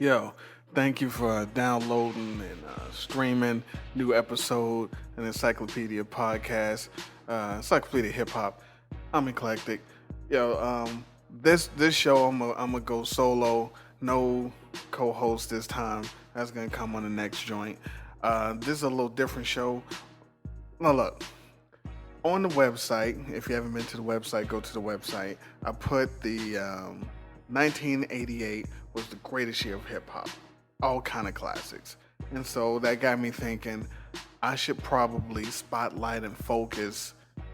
Yo, thank you for downloading and streaming new episode an encyclopedia podcast, encyclopedia hip hop. I'm eclectic. Yo, this show I'm gonna go solo, no co-host this time. That's gonna come on the next joint. This is a little different show. Now look, on the website, if you haven't been to the website, go to the website. I put the 1988 was the greatest year of hip hop, all kind of classics, and so that got me thinking I should probably spotlight and focus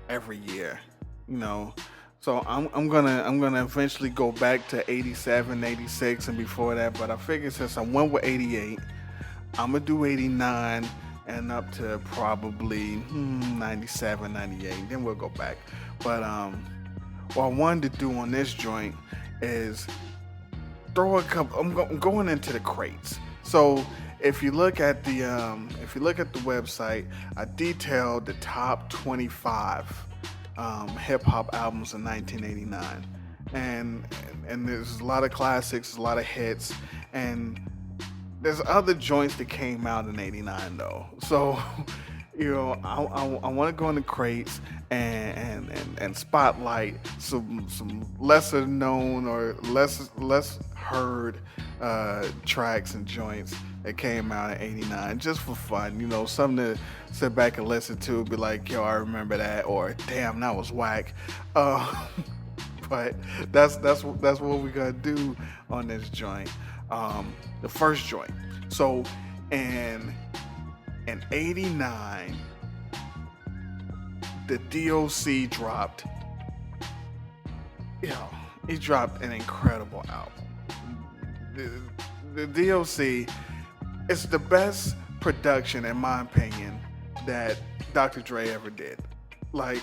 every year, you know. So I'm gonna eventually go back to 87, 86, and before that, but I figured since I went with 88, I'm gonna do 89 and up to probably 97, 98. Then we'll go back. But what I wanted to do on this joint is throw a couple. I'm going into the crates. So if you look at the website, I detailed the top 25 hip hop albums in 1989, and there's a lot of classics, a lot of hits, and there's other joints that came out in '89 though. So, you know, I want to go in the crates and spotlight some lesser known or less heard tracks and joints that came out in '89 just for fun. You know, something to sit back and listen to, be like, yo, I remember that, or damn, that was whack. But that's what we're gonna do on this joint. The first joint. So in '89, the DOC dropped. He dropped an incredible album. The DOC is the best production, in my opinion, that Dr. Dre ever did. Like,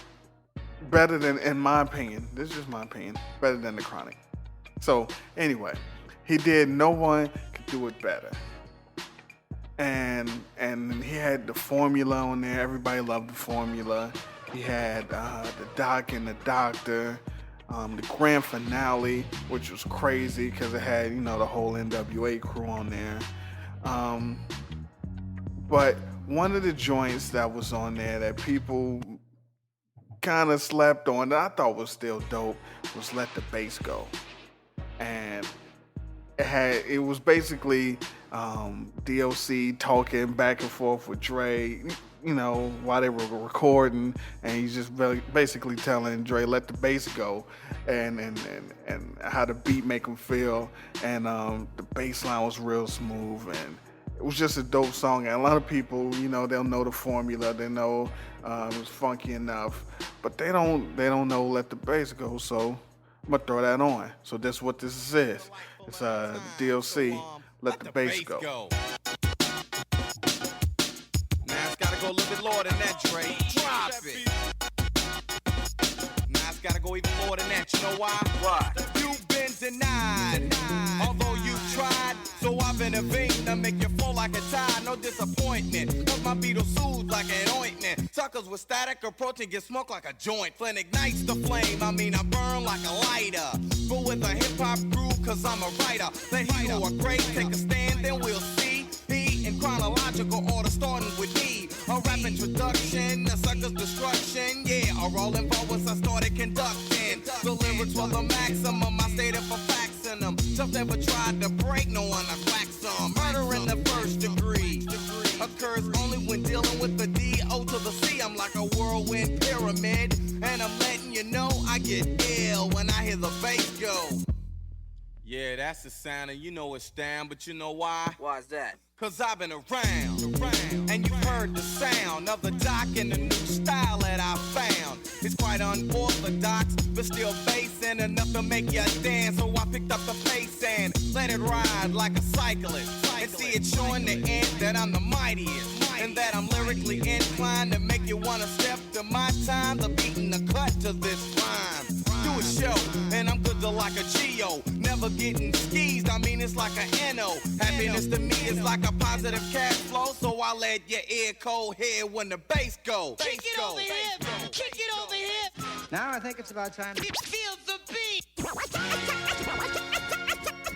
better than, in my opinion, this is just my opinion, better than The Chronic. So anyway, he did No One Could Do It Better. And he had the formula on there. Everybody loved the formula. He had the Doc and the Doctor, the grand finale, which was crazy because it had, you know, the whole NWA crew on there. But one of the joints that was on there that people kind of slept on that I thought was still dope was Let the Bass Go. And it was basically DOC talking back and forth with Dre, you know, while they were recording, and he's just basically telling Dre, let the bass go, and how the beat make him feel, and the bass line was real smooth, and it was just a dope song. And a lot of people, you know, they'll know the formula, they know it was funky enough, but they don't know Let the Bass Go, so I'm gonna throw that on. So that's what this is. It's DLC, Let the Bass Go. Now it's gotta go a little bit lower than that, Dre. Drop it. Now it's gotta go even lower than that. You know why? Why? You've been denied. Although you tried, so I've intervened to make you flow like a tide. No disappointment, cause my beat will soothe like an ointment. Suckers with static approach and get smoked like a joint. Flint ignites the flame, I burn like a lighter. But with a hip-hop groove, cause I'm a writer. Let he who are great take a stand, then we'll see. He in chronological order, starting with me. A rap introduction, a sucker's destruction. Yeah, a rolling poets I started conducting. The lyrics were the maximum, I stated for facts in them. Just never tried to break, no one to crack some. Murder in the first degree occurs only when dealing with the D-O to the C. I'm like a whirlwind pyramid, and I'm letting you know I get ill when I hear the bass go. Yeah, that's the sound, and you know it's down, but you know why? Why's that? Cause I've been around, and you've heard the sound of the Doc and the new style that I found. It's quite unorthodox, but still bassing enough to make you dance. So I picked up the pace and let it ride like a cyclist. And see it showing the end that I'm the mightiest, and that I'm lyrically inclined to make you wanna step to my time. The beat and the cut to this rhyme. Do a show, and I'm good to like a Geo. Never getting skeezed, it's like an NO. Happiness to me is like a positive cash flow. So I let your ear cold hear when the bass go. Kick it over here, kick it over here. Now I think it's about time. Feel the beat.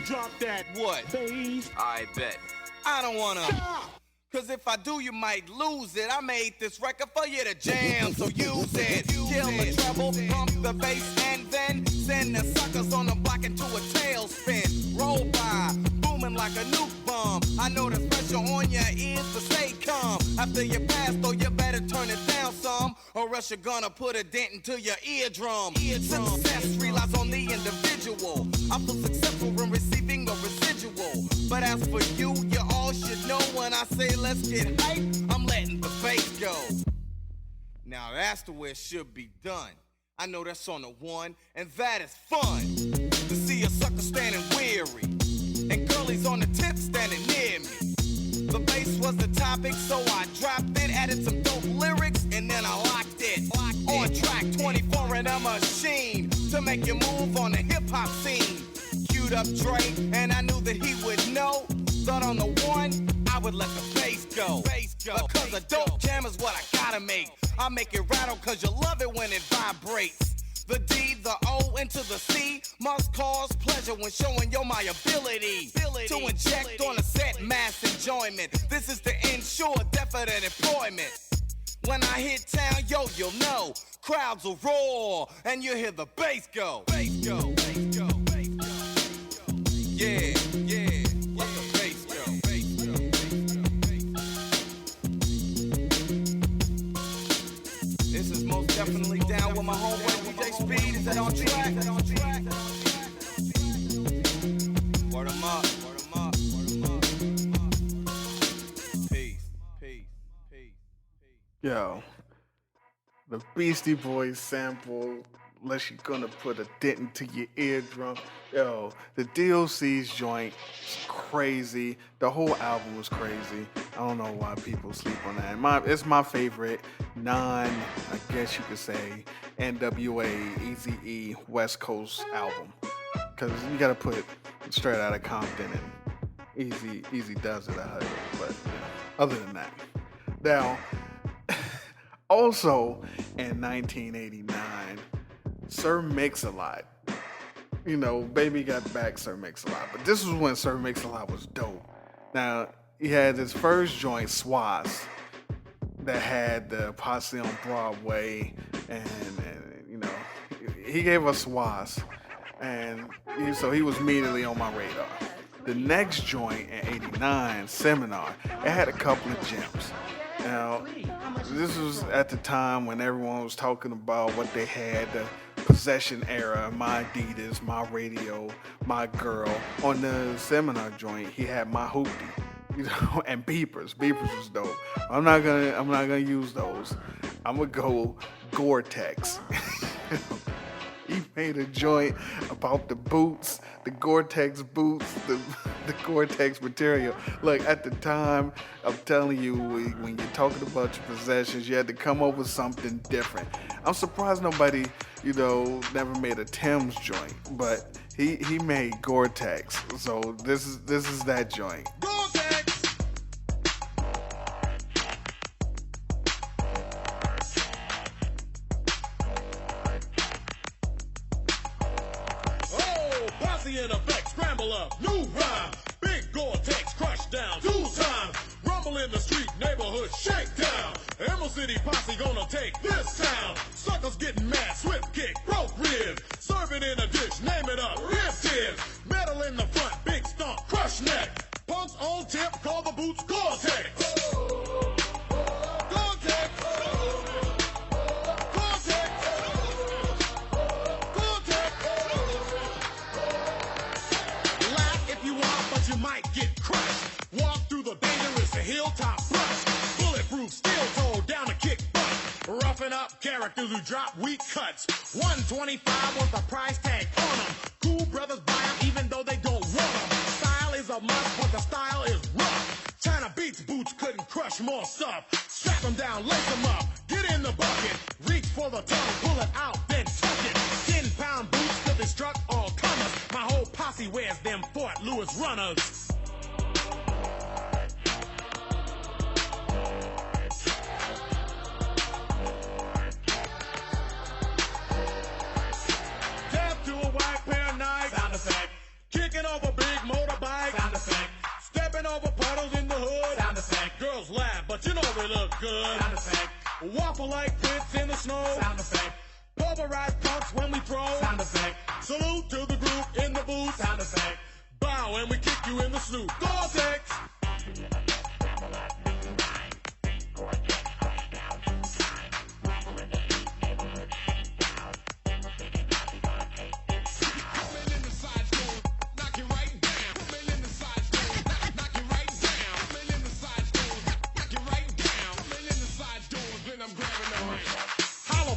drop that what? Bass. I bet. I don't wanna. Stop. Cause if I do, you might lose it. I made this record for you to jam, so use it. Kill the treble, pump the bass, and then send the suckers on the block into a tailspin. Roll by, booming like a nuke bomb. I know the pressure on your ears, but stay calm. After you pass, though, you better turn it down some, or else you're gonna put a dent into your eardrum. Success relies on the individual. I feel successful when receiving a residual. But as for you, you all should know when I say let's get hype, I'm letting the bass go. Now that's the way it should be done. I know that's on the one, and that is fun. To see a sucker standing weary, and girlies on the tip standing near me. The bass was the topic, so I dropped it, added some dope lyrics, and then I locked it. On track 24 in a machine, to make you move on the hip-hop scene. Queued up Dre, and I knew that he would know. Thought on the one, I would let the bass go. Cause a dope jam is what I gotta make. I make it rattle cause you love it when it vibrates. The D, the O, into the C must cause pleasure when showing you my ability to inject on a set mass enjoyment. This is to ensure definite employment. When I hit town, yo, you'll know. Crowds will roar, and you'll hear the bass go. Bass go, bass go, bass go, bass go. Yeah, yeah, let the bass go. Bass go, bass go, bass go. This is most definitely down with my homeboy DJ Speed. Is that on track? Word 'em up, word 'em up, word 'em up. Peace, peace, peace. Yo, the Beastie Boys sample, unless you're gonna put a dent into your eardrum. Yo, the DOC's joint is crazy. The whole album was crazy. I don't know why people sleep on that. It's my favorite I guess you could say, NWA, Eazy-E, West Coast album. Because you gotta put Straight Outta Compton, and Easy does it, I heard. But other than that. Now, also in 1989, Sir Mix-a-Lot. You know, Baby Got Back, Sir Mix-a-Lot. But this was when Sir Mix-a-Lot was dope. Now, he had his first joint, Swas, that had the Posse on Broadway, and you know, he gave us Swas, and so he was immediately on my radar. The next joint in 89, Seminar, it had a couple of gems. Now, this was at the time when everyone was talking about what they had, the Possession era, my Adidas, my radio, my girl. On the Seminar joint, he had my Hoopty, you know, and Beepers. Beepers was dope. I'm not gonna use those. I'm gonna go Gore-Tex. He made a joint about the boots, the Gore-Tex boots, the Gore-Tex material. Look, at the time, I'm telling you, when you're talking about your possessions, you had to come up with something different. I'm surprised nobody, you know, never made a Tim's joint, but he made Gore-Tex. So this is that joint. Gore-Tex! In effect, scramble up, new rhyme. Big Gore-Tex, crush down, 2 times. Rumble in the street, neighborhood, shake down. Emerald City posse gonna take this town. Suckers getting mad, swift kick, broke ribs. Serve it in a dish, name it up, rib tips. Metal in the front, big stomp, crush neck. Punks on tip, call the boots Gore-Tex. Hilltop brush, bulletproof, steel toe down to kick butt. Roughing up characters who drop weak cuts. 125 with a price tag on them. Cool brothers buy them even though they don't want them. Style is a must, but the style is rough. China Beats boots couldn't crush more stuff. Strap them down, lace them up, get in the bucket. Reach for the tongue, pull it out, then tuck it. 10-pound boots to destruct all comers. My whole posse wears them Fort Lewis runners. Kicking over big over puddles in the hood. Sound effect. Girls laugh, but you know they look good. Sound effect. Waffle like Prince in the snow. Sound effect. Pulverized punks when we throw. Sound effect. Salute to the group in the booth. Sound effect. Bow and we kick you in the snoot. Gore-Tex.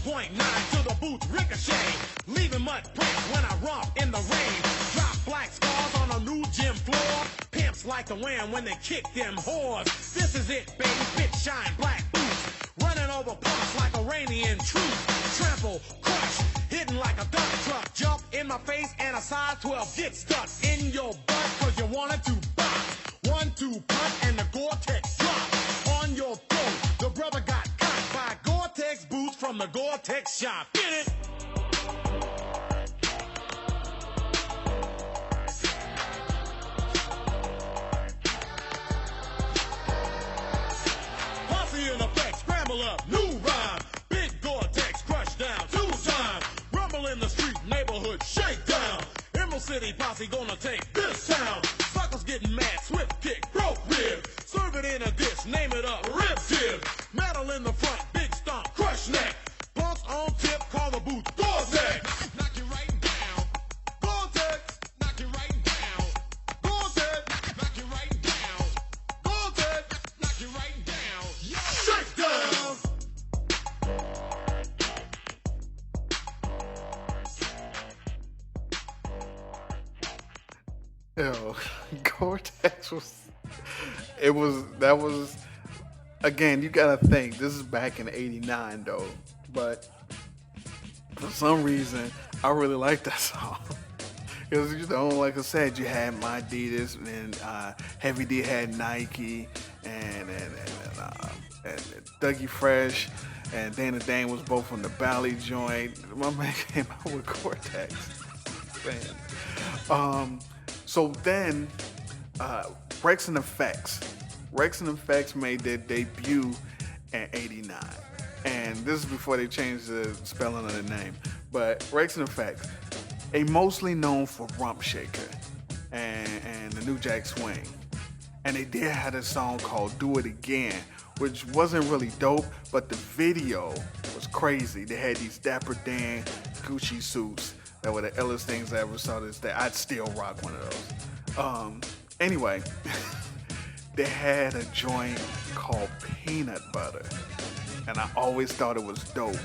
Point nine to the booth, ricochet, leaving mud prints when I romp in the rain. Drop black scars on a new gym floor. Pimps like to win when they kick them whores. This is it, baby, bitch shine black boots. Running over punks like Iranian troops. Trample, crush, hitting like a dump truck. Jump in my face and a size 12 get stuck in your butt cause you wanted to box. 1-2 punch and the Gore-Tex drop on your throat. The brother got caught by Gore-Tex boots from the Gore-Tex shop. Get it? Posse in effect, scramble up, new rhyme. Big Gore-Tex crush down 2 times. Rumble in the street, neighborhood shakedown. Emerald City posse gonna take this town. Suckers getting mad, swift kick, broke rib. Serve it in a dish, name it up, rib tip. Metal in the front, big stomp, crush neck. Punks on tip, call the booth Gore-Tex. Knock you right down. Gore-Tex. Knock you right down. Gore-Tex. Knock you right down. Gore-Tex. Knock you right down. Shake down. Yo, Gore-Tex that was, again, you gotta think, this is back in 89 though, but for some reason, I really like that song. Because, you know, like I said, you had my Adidas, and Heavy D had Nike, and Dougie Fresh, and Dana Dane was both on the Bally joint. My man came out with Gore-Tex. Man. So then, Rex and Effects made their debut in 89. And this is before they changed the spelling of the name. But Rex and Effects, they mostly known for Rump Shaker and the New Jack Swing. And they did have a song called Do It Again, which wasn't really dope, but the video was crazy. They had these Dapper Dan Gucci suits that were the illest things I ever saw this day. I'd still rock one of those. Anyway, they had a joint called Peanut Butter, and I always thought it was dope.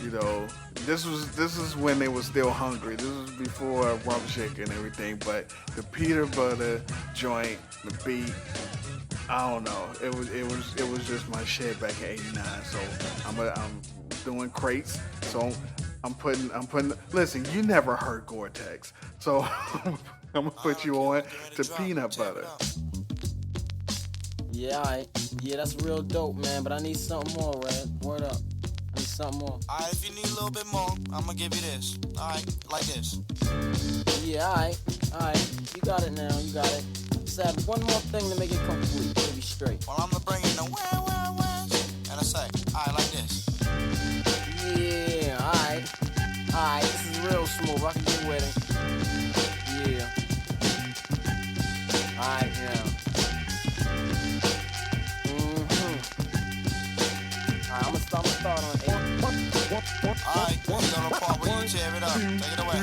You know, this is when they were still hungry. This was before Rump Shaker and everything, but the peanut butter joint, the beat, I don't know. It was just my shit back in '89. So I'm doing crates. So I'm putting. Listen, you never heard Gore-Tex, so I'm gonna put you on to Peanut Butter. Yeah, alright. Yeah, that's real dope, man. But I need something more, Red. Word up. I need something more. Alright, if you need a little bit more, I'm gonna give you this. Alright, like this. Yeah, alright. You got it now. You got it. Just add one more thing to make it complete. It'll be straight. Well, I'm gonna bring in the wah, and I say, alright, like this. Yeah, alright. This is real smooth. I can get with it. Yeah. Alright, yeah. I'm gonna start on 8. Alright, you go to the part where you tear it up. Take it away.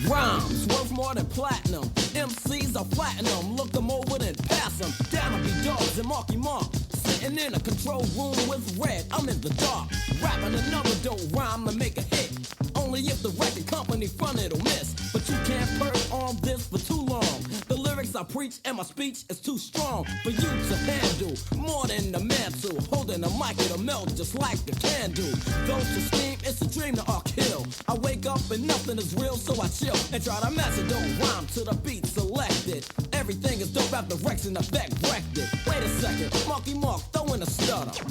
Rhymes worth more than platinum. MCs are platinum. Look them over then pass them. Down be dogs and Marky Mark. Sitting in a control room with Red. I'm in the dark. Rapping another dope rhyme to make a hit. Only if the record company front it'll miss. But you can't perk on this for too long. The lyrics I preach and my speech is too strong for you to handle. More than the mantle. Holding the mic it'll melt just like the candle. Those who steam, it's a dream to kill. I wake up and nothing is real, so I chill and try to match it. Don't rhyme to the beat selected. Everything is dope after Rex and Effect wrecked it. Wait a second, Marky Mark throwing a stutter.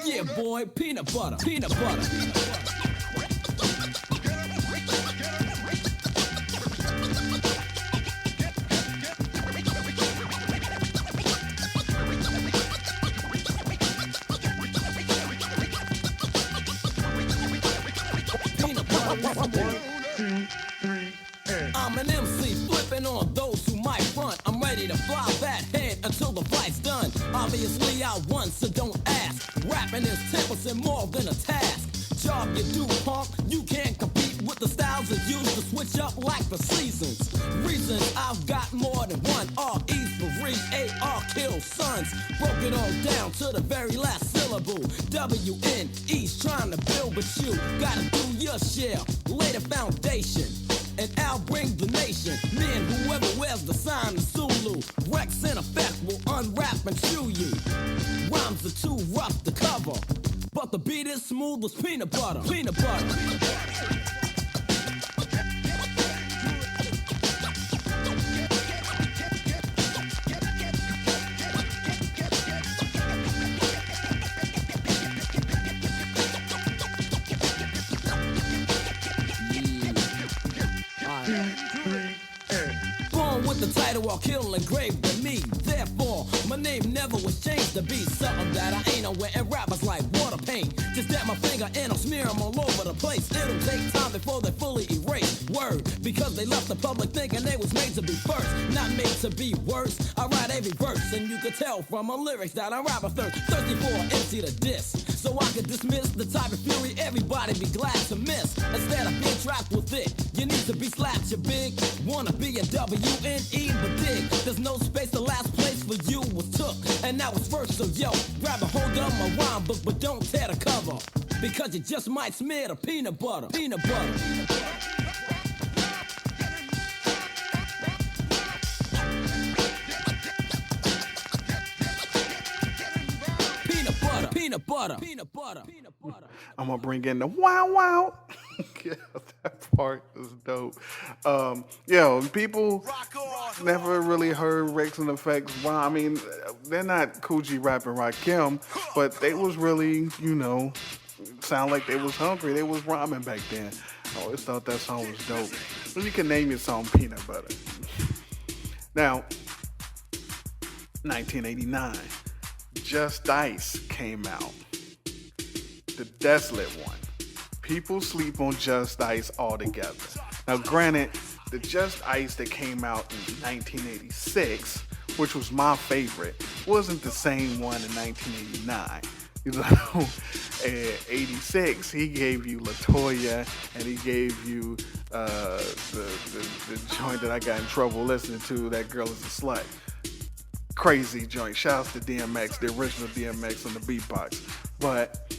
Yeah, boy, peanut butter, peanut butter. I'm an MC flipping on those who might front. I'm ready to fly that head until the flight's done. Obviously I won, so don't ask. Rapping is 10% more than a task. Job you do, punk, you can't compete with the styles that used to switch up like the seasons. Reasons I've got more than one. R-E's for re-A-R kill sons. Broke it all down to the very last syllable. W-N-E's trying to build, but you gotta do your share. Lay the foundation, and I'll bring the nation. Me and whoever wears the sign of Zulu. Rex in effect will unwrap and chew you. Rhymes are too rough to cover, but the beat is smooth as peanut butter. Peanut butter. Born with the title I'll kill engraved in me. Therefore, my name never was changed to be something that I ain't. I'm wearing rappers like water paint. Just dab my finger and I'll smear them all over the place. It'll take time before they fully erase. Word, because they left the public thinking they was made to be first, not made to be worse. I write every verse, and you can tell from my lyrics that I rap a thirsty for an MC to diss. So I can dismiss the type of fury everybody be glad to miss. Instead of being trapped with it, you need to be slapped, you big. Wanna be a W-N-E, but dig. There's no space, the last place for you was took, and now it's first, so yo, grab a hold of my rhyme book, but don't tear the cover, because you just might smear the peanut butter. Peanut butter. Peanut butter, peanut butter, peanut butter. I'm gonna bring in the wow wow. Yeah, that part is dope. People never really heard Rex and Effects. Well, I mean, they're not Coogee rapping Rakim, but they was really, sound like they was hungry. They was rhyming back then. I always thought that song was dope. So you can name your song Peanut Butter. Now, 1989. Just Ice came out. The Desolate one. People sleep on Just Ice altogether. Now granted, the Just Ice that came out in 1986, which was my favorite, wasn't the same one in 1989. In 86, he gave you LaToya, and he gave you the joint that I got in trouble listening to, That Girl Is a Slut. Crazy joint. Shouts to DMX, the original DMX on the beatbox. But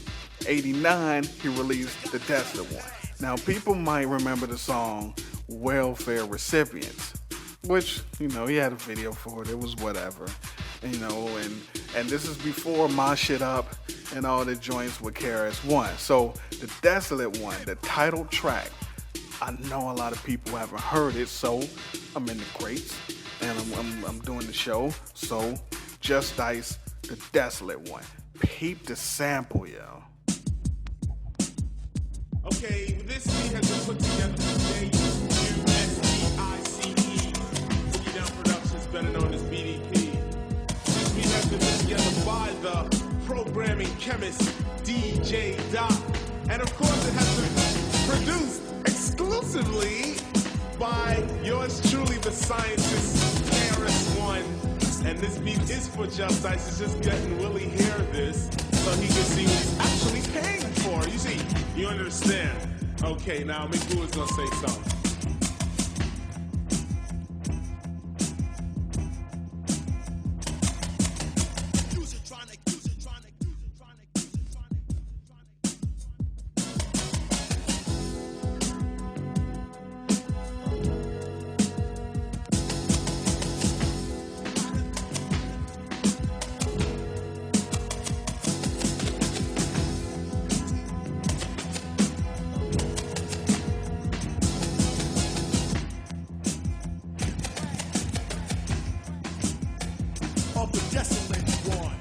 89, he released the Desolate one. Now, people might remember the song Welfare Recipients, which, he had a video for it. It was whatever. And this is before My Shit Up and all the joints with KRS-One. So the Desolate one, the title track, I know a lot of people haven't heard it, so I'm in the crates. And I'm doing the show, so Just Ice, the Desolate one. Peep the sample, yo. Okay, this beat has been put together today. U-S-D-I-C-E. Boogie Down Productions, better known as BDP. This beat has been put together by the programming chemist DJ Doc. And of course, it has been produced exclusively by yours truly, the scientist, KRS-One. And this beat is for Just Ice. It's just letting Willie hear this so he can see what he's actually paying for. You see, you understand. Okay, now Miku is gonna say something. Of the Desolate one.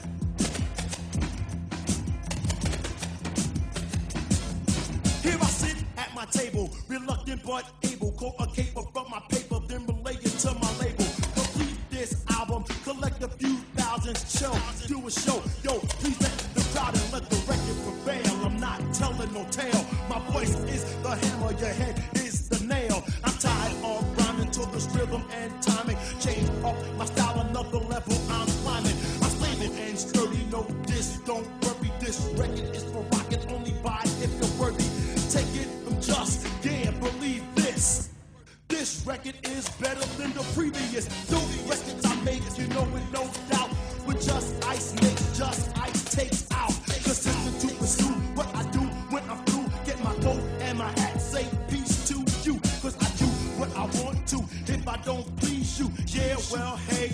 Here I sit at my table, reluctant but able. Quote a caper from my paper, then relay it to my label. Complete this album, collect a few thousand shows. Do a show, yo, please let the crowd and let the record prevail. I'm not telling no tale. My voice is the hammer your head is the nail. I'm tired of rhyming to this rhythm and timing. Change up my style, another level I'm climbing. I'm slaving and sturdy, no diss, don't worry. This record is for rockin', only buy if you're worthy. Take it from just, yeah, believe this. This record is better than the previous. No records I make, you know it, no doubt. With just ice makes just ice takes out. Consistent to pursue what I do when I'm through. Get my coat and my hat, say peace to you. Cause I do what I want to. If I don't please you, yeah, well, hey,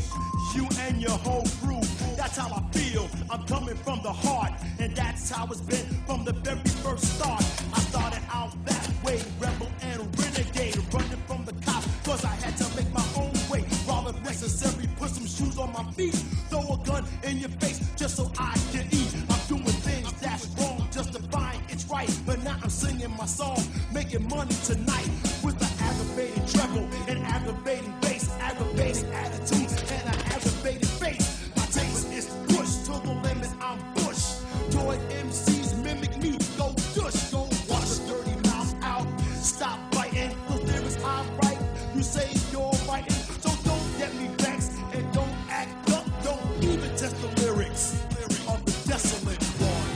you and your whole crew. That's how I feel. I'm coming from the heart. And that's how it's been from the very first start. I started out that way, rebel and renegade, running from the cops, cause I had to make my own way. While if necessary, put some shoes on my feet, throw a gun in your face just so I can eat. I'm doing things that's wrong, justifying it's right. But now I'm singing my song, making money tonight with the aggravating treble and aggravating bass, aggravating attitude and an aggravated face. My taste is pushed to the limit, I'm bush. Toy MCs mimic me, go dush, go wash the dirty mouth out. Stop biting, the lyrics I write. You say you're writing, so don't get me vexed and don't act up. Don't even test the lyrics of the desolate one.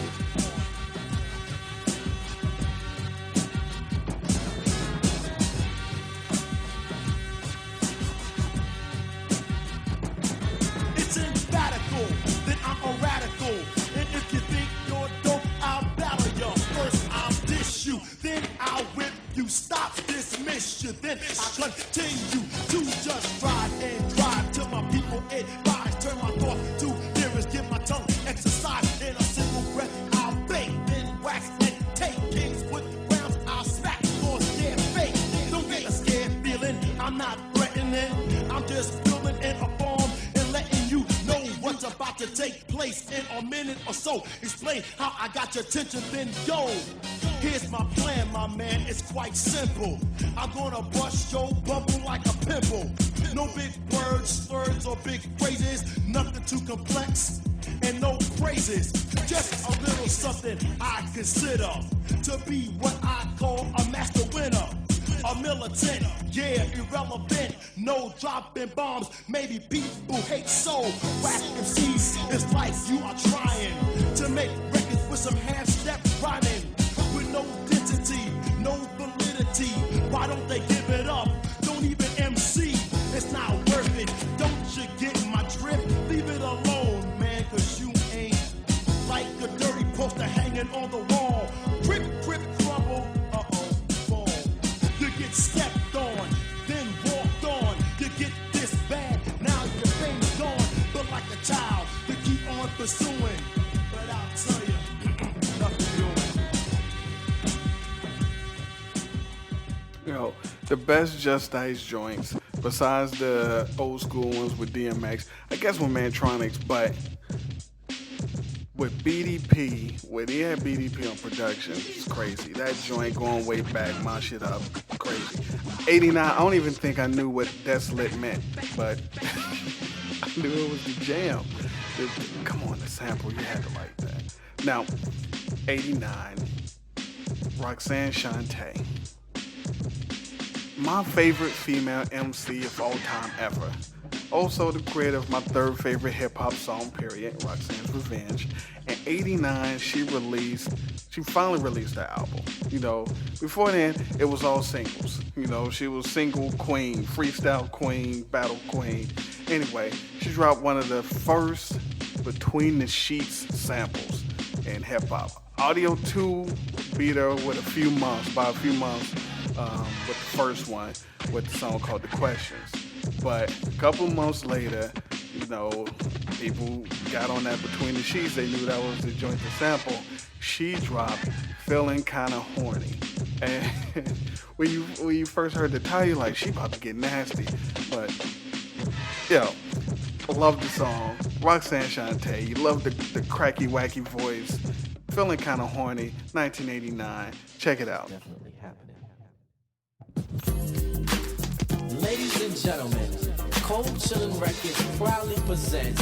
It's emphatical, then I'm a radical. And if you think you're dope, I'll battle you. First I'll dish you, then I'll whip you. Stop, dismiss you, then I'll continue to just ride and drive till my people advise. Turn my thought to lyrics, give my tongue exercise. In a single breath, I'll bake, then wax and take. Kings with rounds, I'll smack, cause they're fake. Don't get a scared feeling, I'm not threatening. I'm just filling in a form and letting you know what's about to take place in a minute or so. Explain how I got your attention, then yo. Here's my plan, my man, it's quite simple. I'm gonna bust your bubble like a pimple. No big words, slurs, or big phrases. Nothing too complex and no phrases. Just a little something I consider to be what I call a master winner. A militant, yeah, irrelevant. No dropping bombs, maybe people hate so. Whack MCs, it's like you are trying to make records with some half-step rhyming. With no identity, no validity. Why don't they give it up? Don't even MC, it's not worth it. Don't you get my drift? Leave it alone, man, cause you ain't like a dirty poster hanging on the wall. Drip, drip, crumble, uh-oh, fall. You get stepped on, then walked on. You get this bad, now your fame's gone. But like a child, you keep on pursuing. But I'll tell you, nothing doing. You know, the best Just Ice joints, besides the old school ones with DMX, I guess with Mantronics, but with BDP, when he had BDP on production, it's crazy. That joint going way back, my shit up, crazy. 89, I don't even think I knew what Desolate meant, but I knew it was the jam. Come on, the sample, you had to like that. Now, 89, Roxanne Shante. My favorite female MC of all time ever. Also the creator of my third favorite hip-hop song, period, Roxanne's Revenge. In 89, she finally released that album. You know, before then, it was all singles. You know, she was single queen, freestyle queen, battle queen. Anyway, she dropped one of the first Between the Sheets samples in hip-hop. Audio 2 beat her with a few months, with the first one, with the song called The Questions. But a couple months later, you know, people got on that Between the Sheets. They knew that was the joint to sample. She dropped Feeling Kinda Horny. And when you first heard the title, you're like, she about to get nasty. But, yo, I love the song. Roxanne Shante, you love the cracky, wacky voice. Feeling Kinda Horny, 1989. Check it out. Definitely happening. Ladies and gentlemen, Cold Chillin' Records proudly presents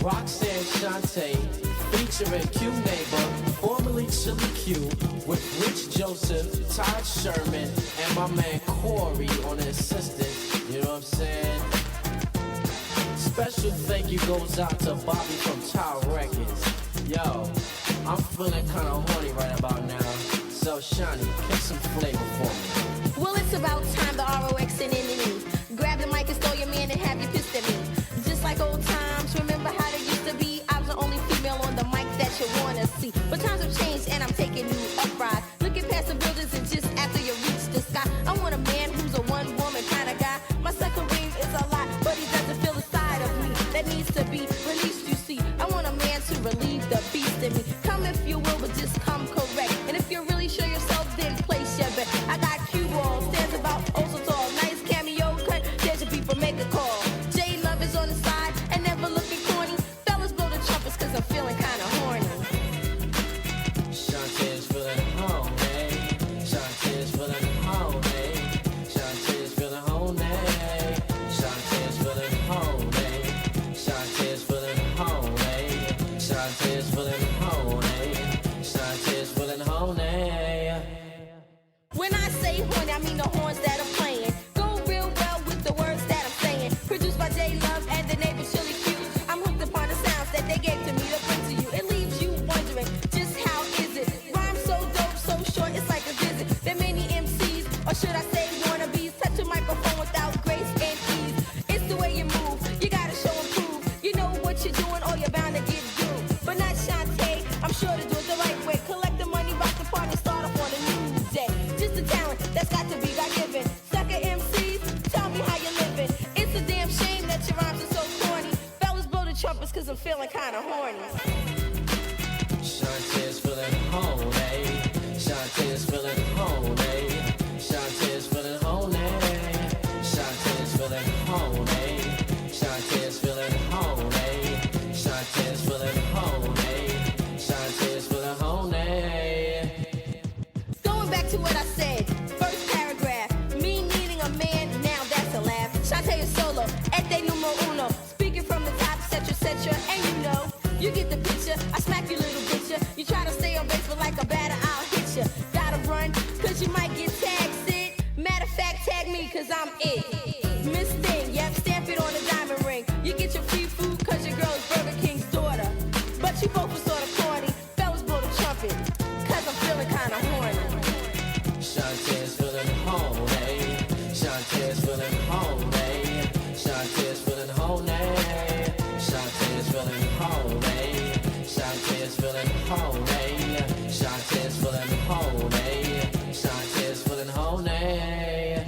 Roxanne Shante, featuring Q Neighbor, formerly Chili Q, with Rich Joseph, Todd Sherman, and my man Corey on the assistant. You know what I'm saying? Special thank you goes out to Bobby from Tower Records. Yo, I'm feeling kinda horny right about now. So Shante, kick some flavor for me. Well, it's about time the ROX and me. Grab the mic and stole your man and have you pissed at me. Just like old times, remember how they used to be? I was the only female on the mic that you wanna see. But times have changed and I'm taking new uprise. Looking past the buildings and just after you reach the sky, I want a man who's a one-woman kind of guy. My second ring is a lot, but he doesn't feel the side of me that needs to be released, you see. I want a man to relieve the beast in me. Come if you will, but just come correct. And if you're really sure yourself, then place your bet. I got cue balls, stands about oh so tall. Nice cameo cut, there's your people, make a call. J-Love is on the side and never looking corny. Fellas blow the trumpets cause I'm feeling kinda horny. Shante is feeling horny. Shante is feeling horny. Shante is feeling horny. Shante is feeling horny. Shante is feeling horny. Shante is feeling horny. Shante is feeling horny. When I say horny, I mean the horns that are playing. Go real well with the words that I'm saying. Produced by J-Love and the neighbor Chili Q. I'm hooked upon the sounds that they gave to me to bring to you. It leaves you wondering, just how is it? Rhyme so dope, so short, it's like a visit. There many MCs, or should I say wannabes, touch a microphone without grace and ease. It's the way you move, you gotta show and prove. You know what you're doing or you're bound to get doomed. But not Shante, I'm sure to do it the right way. Collect the money, rock the party, start off on a new day. Just a talent that's got to be God-given. Sucker MCs, tell me how you living. It's a damn shame that your rhymes are so corny. Fellas blow the trumpets cause I'm feeling kinda horny. Shante is feeling horny. Shante is feeling horny. Shante is feeling horny. Shante is feeling horny. Shante is feeling horny. Shante is feeling horny. Shante is feeling horny. Going back to what I said, first paragraph, me needing a man, now that's a laugh. Shante is solo, este numero uno, speaking from the top, etc., and you know, you get the picture, I smack you little bitcher, you try to stay on base, but like a batter, I'll hit you, gotta run, cause you might get tagged, Sid, matter of fact, tag me, cause I'm it. Miss Thing, yep, stamp it on a diamond ring, you get your free food, cause your girl's Burger King's daughter, but you both were sorta corny, fellas blow the trumpet, cause I'm feeling kinda horny. Shante is feeling horny. Shante is feeling horny. Shante is feeling horny. Shante is feeling horny. Shante is feeling horny. Shante is feeling horny. Shante is feeling horny.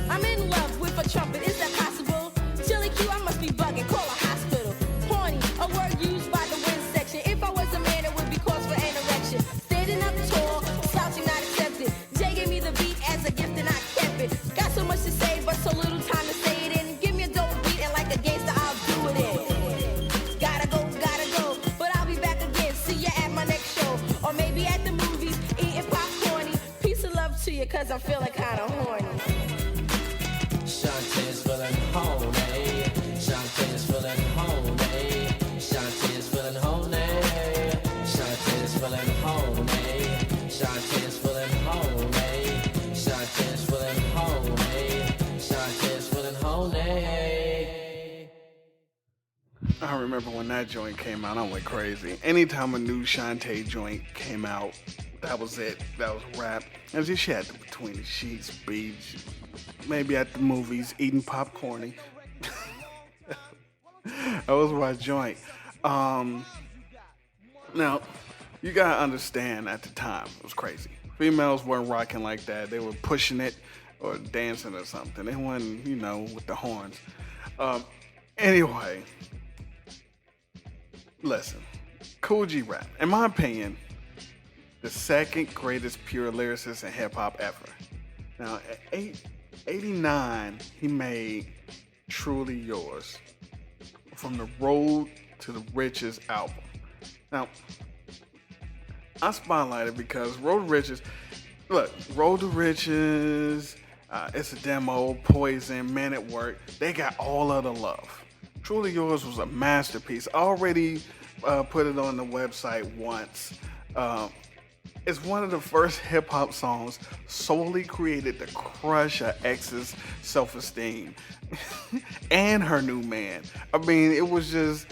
I'm in love with a trumpet, is that possible? Chili Q, I must be bugging, call a hospital. Horny, a word used by the wind section. If I was a man, it would be cause for an erection. Standing up tall, slouching not accepted. Jay gave me the beat as a gift and I kept it. Got so much to say, but so little time to say it in. Give me a dope beat and like a gangster, I'll do it in. Gotta go, but I'll be back again. See ya at my next show, or maybe at the movies, eating popcorny. Peace of love to you, cause I'm feeling kinda horny. Shante is feeling horny. Shante is feeling horny. Shante is feeling horny. Shante is feeling horny. Shante is feeling horny. Shante is feeling horny. Shante is feeling horny. I remember when that joint came out, I went crazy. Anytime a new Shante joint came out, that was it. That was rap. As you had the Between the Sheets beats, maybe at the movies, eating popcorny. That was my joint. Now, you gotta understand at the time, it was crazy. Females weren't rocking like that. They were pushing it or dancing or something. They weren't, with the horns. Anyway, listen, Kool G Rap, in my opinion, the second greatest pure lyricist in hip hop ever. Now, at 89, he made Truly Yours from the Road to the Riches album. Now, I spotlighted because Road to Riches, It's a Demo, Poison, Man at Work, they got all of the love. Truly Yours was a masterpiece. I already put it on the website once. It's one of the first hip hop songs solely created to crush her ex's self-esteem and her new man. I mean, it was just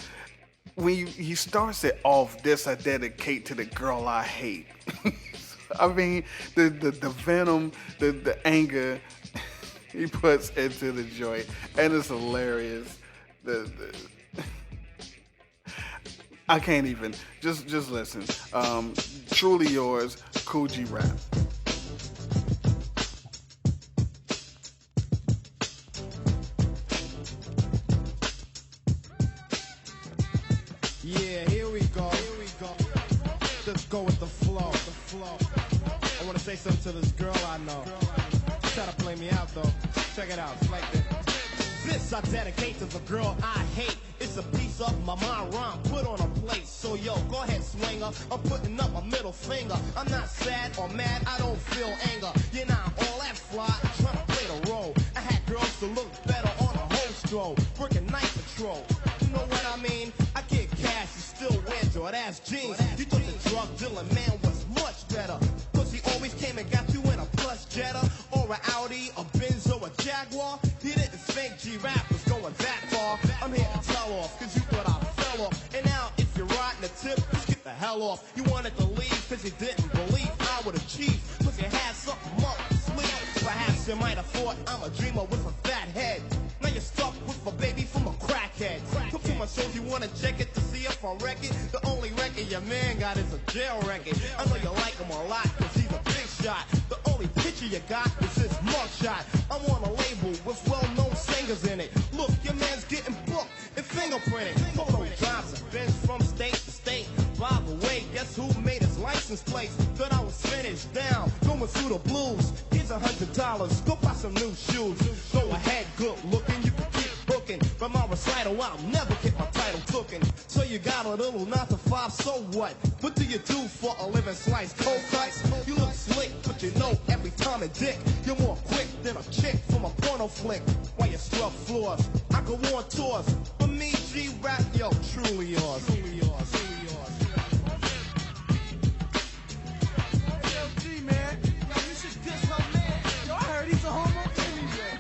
when he starts it off, "This I dedicate to the girl I hate." I mean, the venom, the anger he puts into the joint, and it's hilarious. I can't even. Just listen. Truly Yours, Coogee Rap. Yeah, here we go. Just go with the flow. I wanna say something to this girl I know. Try to play me out though. Check it out, it's like this. This I dedicate to the girl I hate. It's a piece of my mind rhyme put on a plate. So yo, go ahead, swing up. I'm putting up my middle finger. I'm not sad or mad, I don't feel anger. You're not all that fly, trying to play the role. I had girls to look better on a whole stroll. Working night patrol. You know what I mean? I get cash, you still wear Jordache jeans. You thought the drug dealing man was much better. Cause he always came and got you in a plush Jetta or a Audi, a Benz or a Jaguar. He didn't think G-Rap was going that far. I'm here to tell off, cause you thought I fell off. And now if you're riding the tip, just get the hell off. You wanted to leave cause you didn't believe I would achieve. Cause you had something up your sleeve. Perhaps you might have thought I'm a dreamer with a fat head. Now you're stuck with a baby from a crackhead. Come to my shows, you wanna check it to see if I wreck it. The only record your man got is a jail record. I know you like him a lot cause he's a big shot. The only picture you got is his mugshot. I'm on a label with well-known singers in it. Look, your man's getting booked and fingerprinted. Photo drives a Benz from state to state. By the way, guess who made his license plate? Thought I was finished down, going through the blues. Here's $100, go buy some new shoes. Go ahead, good looking, you can keep booking. From my recital, I'll never get my title tooken. So you got a little 9 to 5, so what? What do you do for a living? Slice cold cuts? You look slick, but you know every time a dick. You're more quick than a chick from a porno flick. While you scrub floors, I go on tours. For me, G-Rap, yo, truly yours. Truly yours, truly yours. Yo, G, man, yo, you should diss my man. Yo, I heard he's a homo anyway.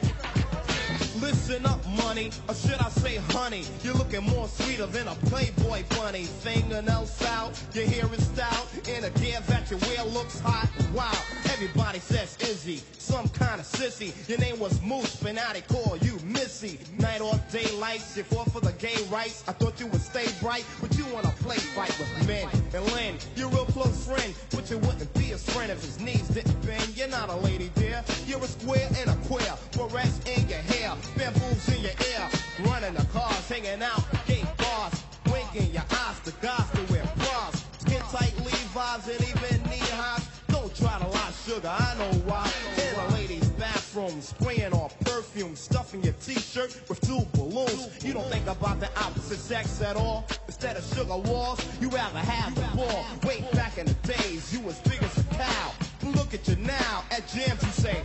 Listen up, money, or should I say honey? You're looking more sweeter than a Playboy bunny. Fingernails out, your hair is stout, and the gear that you wear looks hot. Wow, everybody says Izzy, some kind of sissy. Your name was Moose, but now they call you Missy. Night or daylights, you fought for the gay rights. I thought you would stay bright, but you wanna play fight with men. And Lynn, you're a real close friend, but you wouldn't be his friend if his knees didn't bend. You're not a lady, dear. You're a square and a queer. Barrettes in your hair, bamboos in your ear. Running the cars, hanging out, gay bars. Winking your eyes to guys to wear bras. Skin tight Levi's and even knee highs. Don't try to lie, sugar, I know why. In a lady's bathroom, spraying on perfume, stuffing your t-shirt with 2 balloons. You don't think about the opposite sex at all. Instead of sugar walls, you rather have the ball. Way back in the days, you was big as a cow. But look at you now, at jams you say,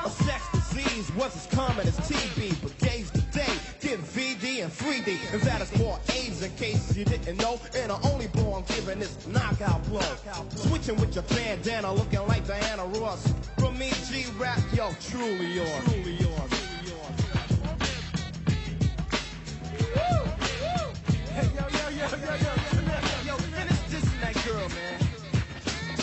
a sex disease was as common as TB, but gays today give VD and 3D. And that is more AIDS in case you didn't know. And I only born giving this knockout blow. Switching with your bandana, looking like Diana Ross. From me, G-Rap, yo, truly yours. Truly yours. Hey, yo, finish dissing that girl, man.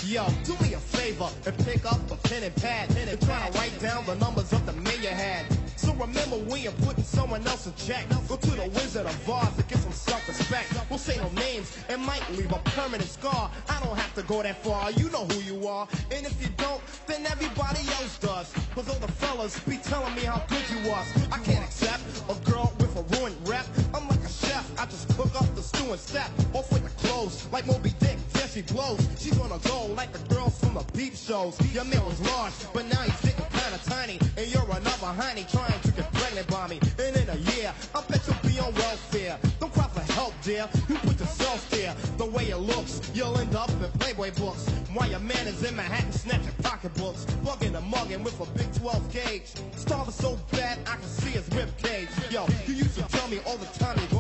Yo, do me a favor and pick up a pen and pad and try to write down the numbers of the man you had. So remember when you're putting someone else in check, go to the Wizard of Oz to get some self-respect. We'll say no names, it might leave a permanent scar. I don't have to go that far, you know who you are. And if you don't, then everybody else does. Cause all the fellas be telling me how good you was. I can't accept a girl with a ruined rep. I'm like a chef, I just cook up the stew and step. Off with the clothes, like Moby Dick, there she blows. She's gonna go like the girls from the peep shows. Your man was large, but now he's getting kinda tiny. And you're another honey trying to get pregnant by me. And in a year, I bet you'll be on welfare. Don't cry for help, dear. You put yourself there. The way it looks, you'll end up in Playboy books. While your man is in Manhattan snatching pocketbooks. Bugging and mugging with a big 12 gauge. Starving so bad I can see his rib cage. Yo, you used to tell me all the time you're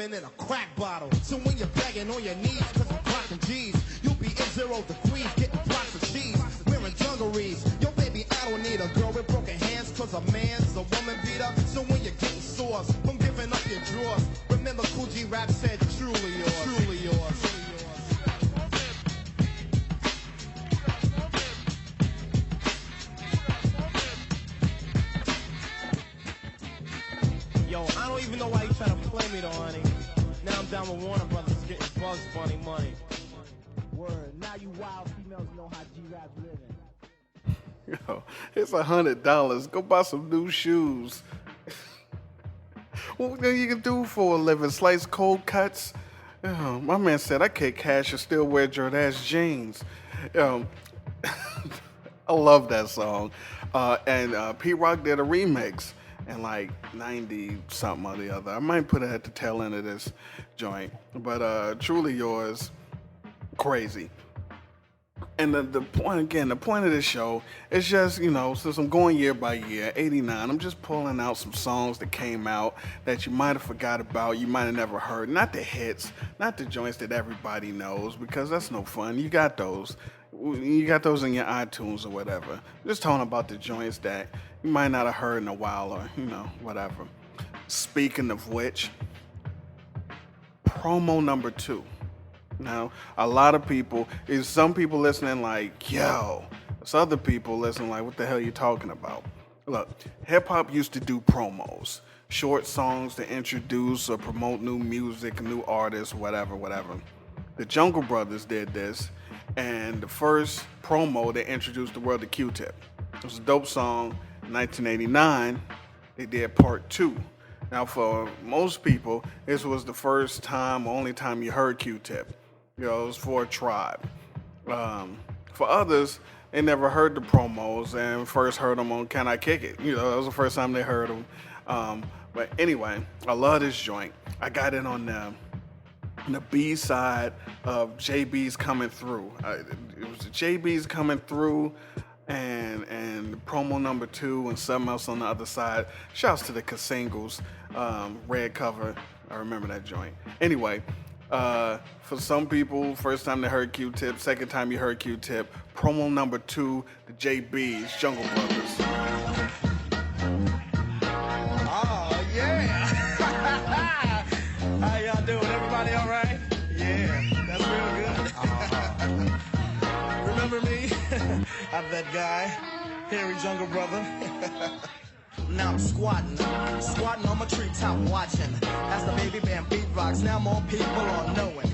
living in a crack bottle. So when you're begging on your knees, cause I'm clocking G's, you'll be in 0 degrees, getting blocks of cheese, wearing dungarees. Yo, baby, I don't need a girl with broken hands, cause a man's a woman beater. So when you're getting sores from giving up your drawers, remember Cool G Rap said, truly yours, truly yours. Yo, I don't even know why you trying to play me though, honey. Now I'm down with Warner Brothers getting Bugs Bunny money. Word, now you wild females know how G-Rap's living. Yo, it's $100. Go buy some new shoes. What you can do for a living? Slice cold cuts? My man said I can't cash and still wear Jordache jeans. I love that song. And P-Rock did a remix in like 90 something or the other. I might put it at the tail end of this joint. But Truly Yours, crazy. And the point of this show is just, since I'm going year by year, 89, I'm just pulling out some songs that came out that you might have forgot about, you might have never heard. Not the hits, not the joints that everybody knows, because that's no fun. You got those. You got those in your iTunes or whatever. Just talking about the joints that you might not have heard in a while or, whatever. Speaking of which, promo number 2. Now, a lot of people, some people listening like, yo, there's other people listening like, what the hell are you talking about? Look, hip-hop used to do promos, short songs to introduce or promote new music, new artists, whatever. The Jungle Brothers did this, and the first promo that introduced the world to Q-Tip. It was a dope song. In 1989, they did part 2. Now, for most people, this was the first time, only time you heard Q-Tip. It was for a tribe. For others, they never heard the promos and first heard them on Can I Kick It? That was the first time they heard them. But anyway, I love this joint. I got it on the B side of JB's Coming Through. It was JB's Coming Through and promo number 2 and something else on the other side. Shouts to the Kasingles, red cover. I remember that joint. Anyway, for some people, first time they heard Q-Tip, second time you heard Q-Tip, promo number 2, the JB's, Jungle Brothers. Oh, yeah. How y'all doing? Everybody all right? Yeah, that's real good. Remember me? I'm that guy, Harry Jungle Brother. Now I'm squatting on my treetop watching as the baby band beat rocks. Now more people are knowing.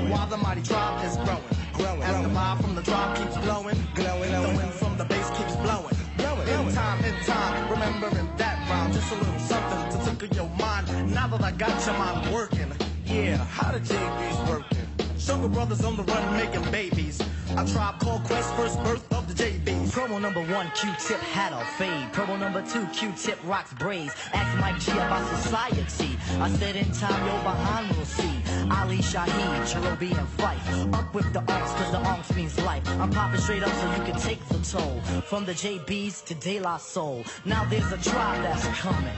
While the mighty tribe is growing. As the vibe from the drop keeps glowing. The wind from the bass keeps blowing. In time, remembering that rhyme. Just a little something to tickle your mind. Now that I got your mind working, yeah, how the JB's working. Jungle Brothers on the run making babies. A tribe called Quest, first birth of the JBs. Promo number 1, Q-Tip had a fade. Promo number 2, Q-Tip rocks braids. Ask Mike G about society. I said in time, yo, behind we'll see. Ali Shaheed, Cherubi and Fife. Up with the arms, cause the arms means life. I'm popping straight up so you can take the toll. From the JBs to De La Soul. Now there's a tribe that's coming.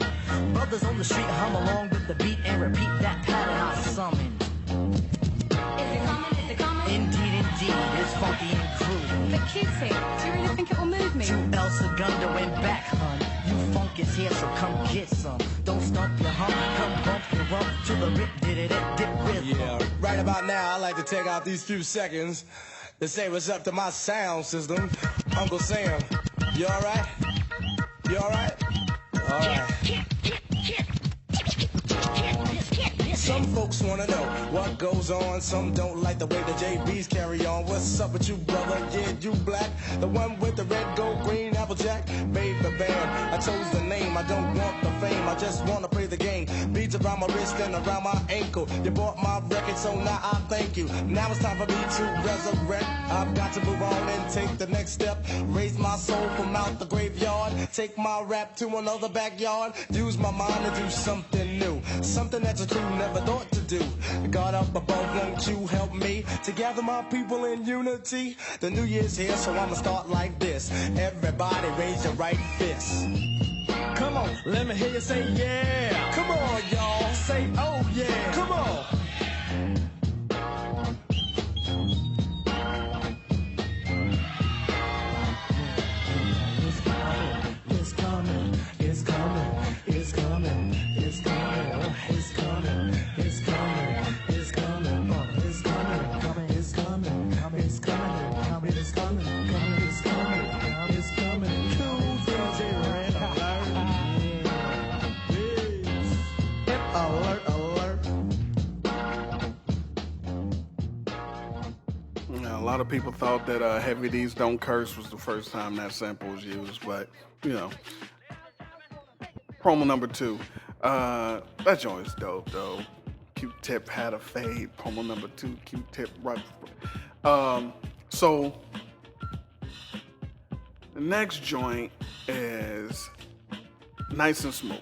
Brothers on the street hum along with the beat and repeat that pattern I summoned. Indeed, it's funky and crude. But Q-Tip, do you really think it will move me? 2 El Segundo and back, hun. You funk is here, so come get some. Don't stump your hump, come bump your rump to the rip, dip rhythm. Yeah, right about now, I like to take out these few seconds to say what's up to my sound system. Uncle Sam, you all right? You all right? All right. Some folks wanna know what goes on. Some don't like the way the JBs carry on. What's up with you, brother? Yeah, you black. The one with the red, gold, green, Applejack. Made the band. I chose the name. I don't want the fame. I just wanna play the game. Beads around my wrist and around my ankle. You bought my record, so now I thank you. Now it's time for me to resurrect. I've got to move on and take the next step. Raise my soul from out the graveyard. Take my rap to another backyard. Use my mind to do something new. Something that your crew never thought to do. God up above, won't you help me to gather my people in unity? The new year's here, so I'ma start like this. Everybody raise your right fist. Come on, let me hear you say yeah. Come on, y'all. Say oh yeah. Come it's coming, it's coming, it's coming, it's coming, it's coming, coming, it's coming, coming, it's coming, coming, it's coming, coming, it's coming, it's coming. Cool DJ Red Alert, alert. Now, a lot of people thought that Heavy D's Don't Curse was the first time that sample was used, but, you know. Promo number 2. That joint is dope, though. Q-Tip had a fade. Promo number 2, Q-Tip right. So, the next joint is Nice and Smooth.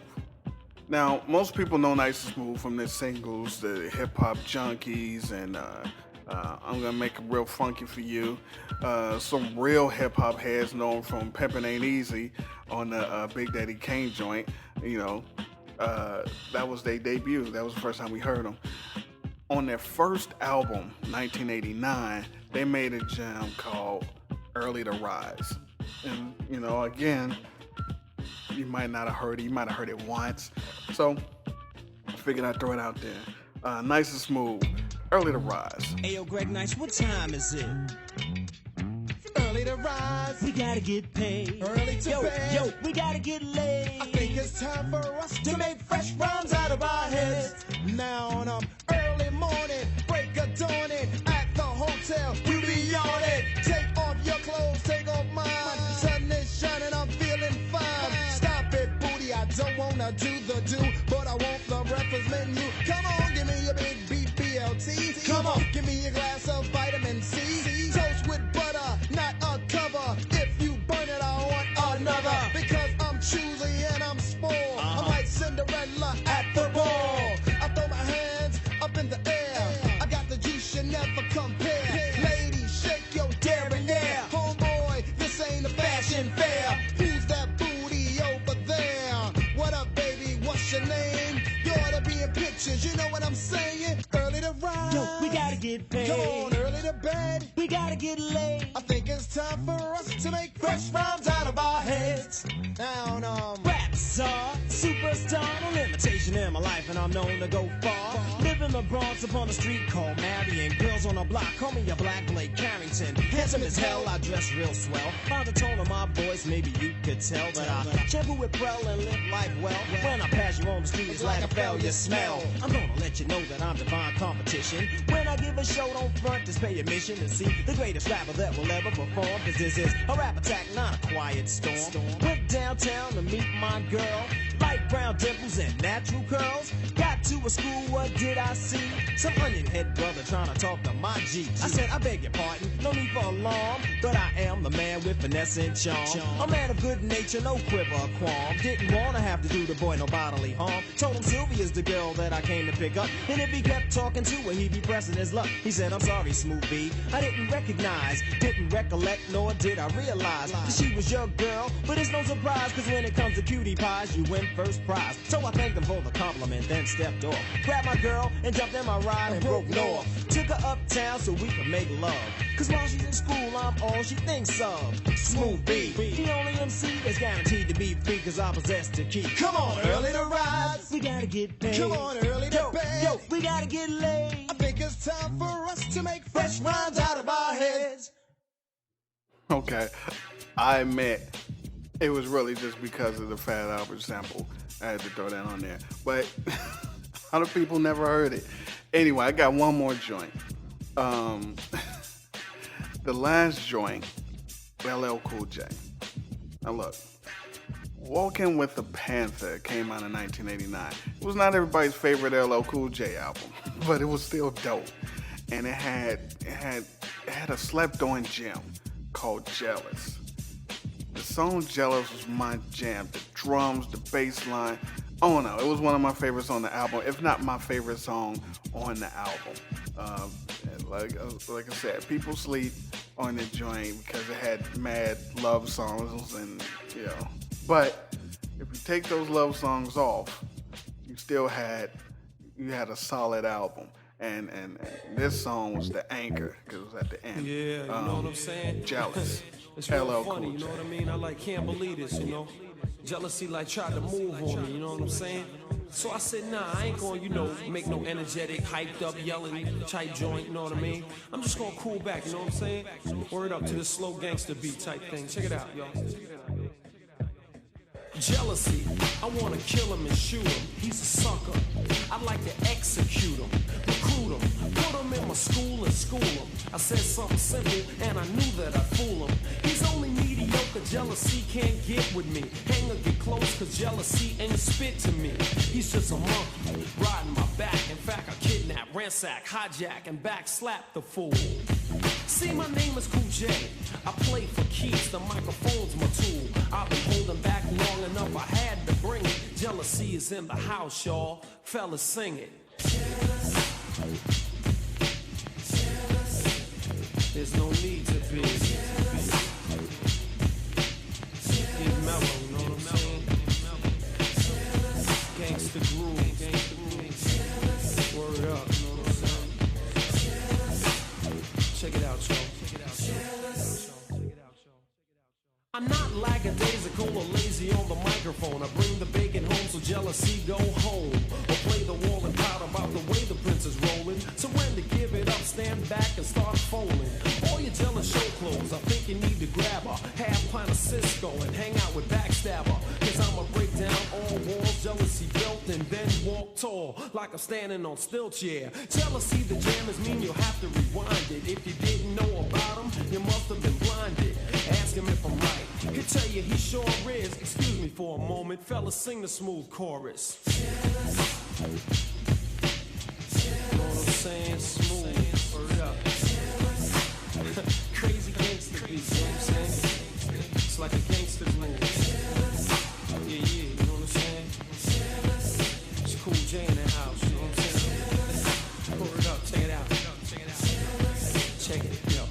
Now, most people know Nice and Smooth from their singles, the Hip Hop Junkies, and I'm Gonna Make It Real Funky for You. Some real hip hop heads know him from Pimpin' Ain't Easy on the Big Daddy Kane joint. You know, that was their debut. That was the first time we heard them. On their first album, 1989, they made a jam called Early to Rise. And, you know, again, you might not have heard it. You might have heard it once. So, I figured I'd throw it out there. Nice and Smooth, Early to Rise. Ayo, Greg Nice, what time is it? Early to rise, We gotta get paid. early to bed. Yo, we gotta get laid. I think it's time for us to make fresh rhymes out of our heads. Now on early morning, break of dawning at the hotel. You be on it. Take off your clothes, take off mine. Sun is shining, I'm feeling fine. Stop it, booty. I don't wanna do the do, but I want the breakfast menu. Come on, give me a big BLT. Come on, give me a glass of vitamin C. Toast with butter, not a cover. If you burn it, I want another. Because I'm choosy and I'm spoiled. I'm like Cinderella at the ball. I throw my hands up in the air. I got the juice you never compare. Ladies, shake your derriere. Homeboy, this ain't a fashion fair. Who's that booty over there? What up, baby? What's your name? You ought to be in pictures. You know what I'm saying? Early to rise. Yo, we gotta get paid. Come on, early to bed. We gotta get laid. I think it's time for us to make fresh rhymes out of our heads. Down, Rap star, superstar, no limitation in my life, and I'm known to go far. Live in the Bronx upon a street called Marion. Girls on the block call me a Black Blake Carrington. Handsome as hell, I dress real swell. Found the tone of my voice, maybe you could tell that I shampoo with Prel and live life well. When I pass you on the street, it's like a failure smell. I'm gonna let you know that I'm divine competition. When I give a show, don't front, just pay admission to see the greatest rapper that will ever perform. Cause this is a rap attack, not a quiet storm. Went downtown to meet my girl. Light brown dimples and natural curls. Got to a school, what did I see? Some onion head brother trying to talk to my G. I said, I beg your pardon, no need for alarm, but I am the man with finesse and charm. A man of good nature, no quiver or qualm. Didn't wanna have to do the boy no bodily harm. Told him Sylvia's the girl that I came to pick up. And if he kept talking to her, he'd be pressing his luck. He said, I'm sorry, Smooth B, I didn't recognize, didn't recollect, nor did I realize that she was your girl. But it's no surprise, cause when it comes to cutie pies, you win first prize. So I thanked him for the compliment, then stepped off. Grabbed my girl and jumped in my ride and broke north. Took her uptown so we could make love. Cause while she's in school, I'm all she thinks of. Smooth B, the only MC that's guaranteed to be free, cause I possess the key. Come on, early to rise. We gotta get paid. Come on, early to bed. Yo, we gotta get laid. I think it's time for us to make fresh rhymes out of our heads. Okay, I admit it was really just because of the Fat Albert sample. I had to throw that on there, but a lot of people never heard it. Anyway, I got one more joint. The last joint, LL Cool J. Now look, Walking with the Panther came out in 1989. It was not everybody's favorite LL Cool J album, but it was still dope. And it had a slept-on gem called Jealous. The song Jealous was my jam. The drums, the bass line. Oh no, it was one of my favorites on the album, if not my favorite song on the album. Like I said, people sleep on the joint because it had mad love songs and, you know. But if you take those love songs off, you still had a solid album. And this song was the anchor because it was at the end. Yeah, you know what I'm saying? Jealous. It's real LL funny, Cool you know J. what I mean? I can't believe this, you know? Jealousy tried to move on me, you know what I'm saying? So I said, nah, I ain't gonna, make no energetic, hyped up, yelling type joint, you know what I mean? I'm just gonna cool back, you know what I'm saying? Word up to this slow gangster beat type thing. Check it out, y'all. Jealousy, I wanna kill him and shoot him. He's a sucker. I'd like to execute him, recruit him, put him in my school and school him. I said something simple and I knew that I'd fool him. He's only mediocre, jealousy can't get with me. Hang or get close, cause jealousy ain't spit to me. He's just a monkey, riding my back. In fact, I kidnap, ransack, hijack, and backslap the fool. See, my name is Cool J. I play for keys, the microphone's my tool. I've been holding back long enough, I had to bring it. Jealousy is in the house, y'all. Fellas, sing it. There's no need to be. Get mellow, you know what I'm saying? Gangsta groove. Word up, you know what I'm saying? Check it out, y'all. I'm not lackadaisical or lazy on the microphone. I bring the bacon home so jealousy go home. Or play the wall and pout about the way the prince is rolling. Surrender, give it up, stand back and start folding. All your jealous show clothes, I think you need to grab a half pint of Cisco and hang out with Backstabber. Cause I'ma break down all walls, jealousy built and then walk tall. Like I'm standing on stilts, yeah. Jealousy, the jammers mean you'll have to rewind it. If you didn't know about him, you must have been blinded. Ask him if I'm right. He'll tell you he sure is. Excuse me for a moment, fellas, sing the smooth chorus. You know what I'm saying? Smooth. Word up. Crazy gangster beat, you know what I'm saying? It's like a gangster groove. Yeah, you know what I'm saying? It's Cool J in the house, you know what I'm saying? Word up, check it out. Check it, yo.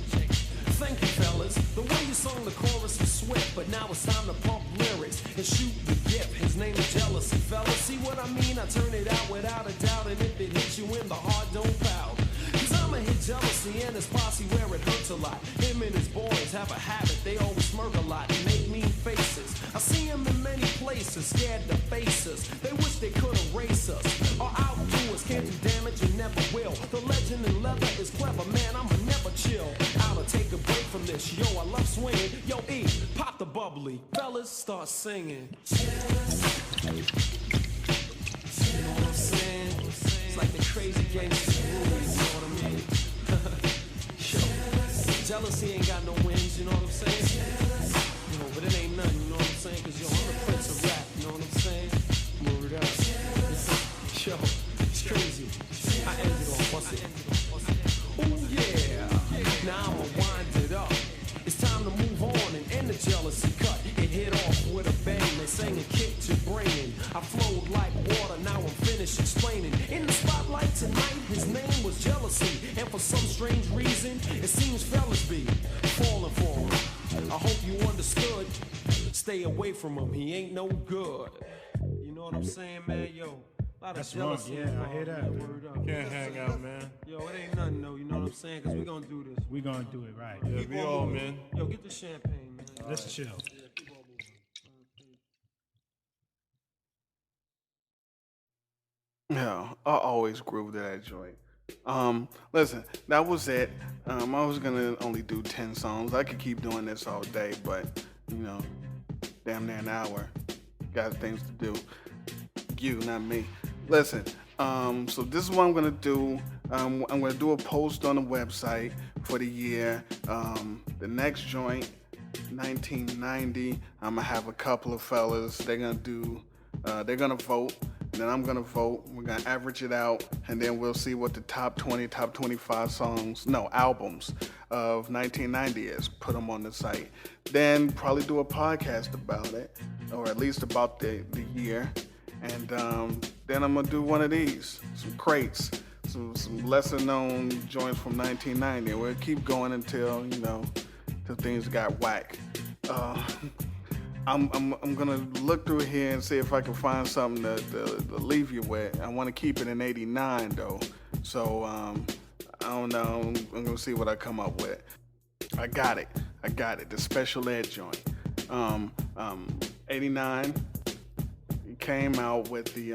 Thank you, fellas. The way you sung the chorus was swift, but now it's time to pump lyrics and shoot the gift. His name is Jealousy, fellas. See what I mean? I turn it out without a doubt, and if it hits you in the heart, don't pout. Cause I'ma hit jealousy and his posse where it hurts a lot. Him and his boys have a habit, they always smirk a lot and make mean faces. I see him in many places, scared to face us. They wish they could erase us or outdo us. Can't do damage and never will. The legend in leather is clever, man, I'ma never chill. I'ma take a break from this, yo, I love swinging. Yo, E, pop the bubbly, fellas, start singing. You know what I'm saying? It's like the crazy gangster movies, you know what I mean? Yo, jealousy ain't got no wings, you know what I'm saying? You know, but it ain't nothing, you know what I'm saying? Cause yo, I'm the prince of rap, you know what I'm saying? Word up. Yo, it's crazy. I ended off, what's it? Ooh, yeah. Now I'ma wind it up. It's time to move on and end the jealousy cut. It hit off with a bang, they sang and kicked your brain. I flowed like water, now I'm finished explaining. In the spotlight tonight, his name was Jealousy. And for some strange reason, it seems fellas be falling for him. I hope you understood. Stay away from him, he ain't no good. You know what I'm saying, man? Yo, a lot of jealousy. Yeah, I hear that. Word up. You can't hang out, man. Yo, it ain't nothing, though, you know what I'm saying? Cause we gonna do this. We gonna do it right. Yeah, we all, man. Yo, get the champagne, man. Let's chill. Yeah, I always groove to that joint. Listen, that was it. I was gonna only do 10 songs. I could keep doing this all day, but damn near an hour. Got things to do. You, not me. Listen, so this is what I'm gonna do. I'm gonna do a post on the website for the year. The next joint, 1990. I'm gonna have a couple of fellas. They're gonna vote. And then I'm gonna vote. We're gonna average it out, and then we'll see what the top 20, top 25 albums of 1990 is. Put them on the site. Then probably do a podcast about it, or at least about the year. And then I'm gonna do one of these, some crates, some lesser known joints from 1990. We'll keep going until things got whack. I'm gonna look through here and see if I can find something to leave you with. I want to keep it in '89 though, so I don't know. I'm gonna see what I come up with. I got it. The special ed joint. '89. He came out with the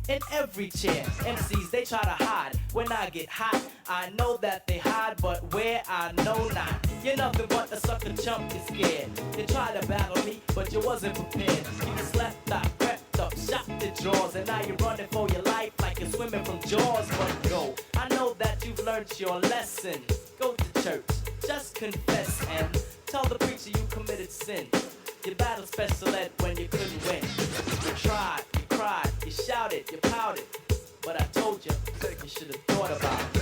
in every chair. MCs, they try to hide. When I get hot, I know that they hide, but where I know not. You're nothing but a sucker chump, you're scared. You tried to battle me, but you wasn't prepared. You slept, I crept up, shot the drawers, and now you're running for your life like you're swimming from jaws. But go, I know that you've learned your lesson. Go to church, just confess and tell the preacher you committed sin. You battled special ed when you couldn't win. You tried, you cried, you shouted, you pouted. But I told you, you should have thought about it.